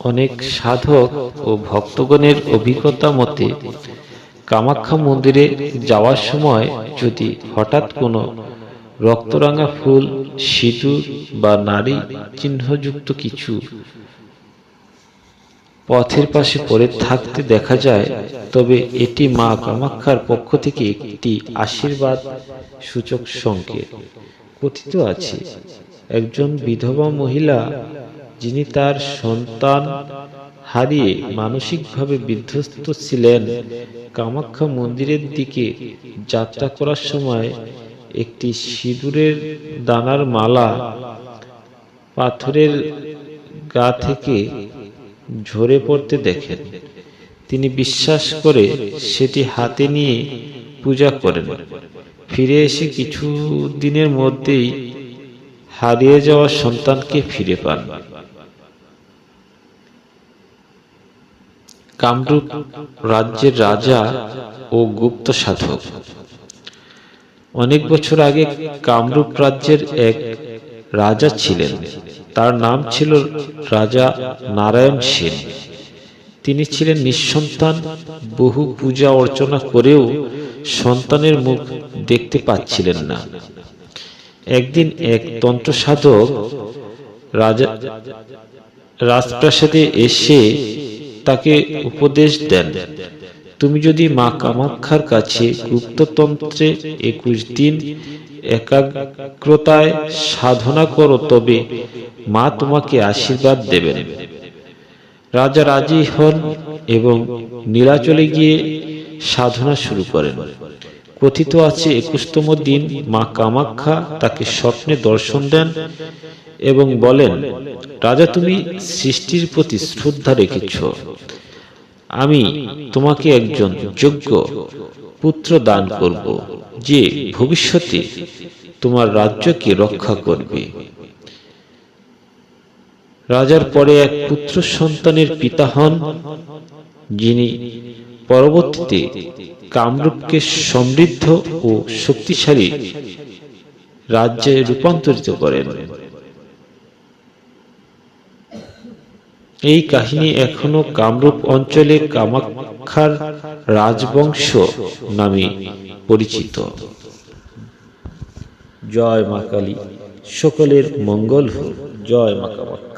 অনেক সাধক ও ভক্তগণের অভিজ্ঞতা মতে কামাখ্যা মন্দিরে যাওয়ার সময় যদি হঠাৎ কোনো রক্তরাঙা ফুল, সিঁদুর বা নারী চিহ্নযুক্ত কিছু পথের পাশে পড়ে থাকতে দেখা যায়, তবে এটি মা কামাখ্যার পক্ষ থেকে একটি আশীর্বাদ সূচক সংকেত। কথিত আছে, একজন বিধবা মহিলা যিনি তার সন্তান হারিয়ে মানসিকভাবে বিধ্বস্ত ছিলেন, কামাখ্যা মন্দিরের দিকে যাত্রা করার সময় একটি সিঁদুরের দানার মালা পাথরের গা থেকে ঝরে পড়তে দেখেন। তিনি বিশ্বাস করে সেটি হাতে নিয়ে পূজা করেন। ফিরে এসে কিছু দিনের মধ্যেই হারিয়ে যাওয়া সন্তানকে ফিরে পান। কামরূপ রাজ্যের রাজা ও গুপ্ত সাধক। অনেক বছর আগে কামরূপ রাজ্যের এক রাজা ছিলেন। তার নাম ছিল রাজা নারায়ণ সেন। তিনি ছিলেন নিঃসন্তান। বহু পূজা অর্চনা করেও সন্তানের মুখ দেখতে পাচ্ছিলেন না। একদিন এক তন্ত্র সাধক রাজপ্রাসাদে এসে তাকে উপদেশ দেন, তুমি যদি মা কামাখ্যার কাছে গুপ্ততন্ত্রে 21 দিন একাগ্রতায় সাধনা করো, তবে মা তোমাকে আশীর্বাদ দেবেন। রাজা রাজি হন এবং নীলাচলে গিয়ে সাধনা শুরু করেন। কথিত আছে, 21তম দিন মা কামাখ্যা তাকে স্বপ্নে দর্শন দেন এবং বলেন, রাজা, তুমি সৃষ্টির প্রতি শ্রদ্ধা রেখেছ, আমি তোমাকে একজন যোগ্য পুত্র দান করব, যে ভবিষ্যতে তোমার রাজ্যকে রক্ষা করবে। রাজার পরে এক পুত্র সন্তানের পিতা হন, যিনি পরবর্তীতে কামরূপকে সমৃদ্ধ ও শক্তিশালী রাজ্যে রূপান্তরিত করেন। এই কাহিনী এখনো কামরূপ অঞ্চলে কামাখ্যার রাজবংশ নামে পরিচিত। জয় মা কালী, সকলের মঙ্গল হোক। জয় মা কামাখ্যা।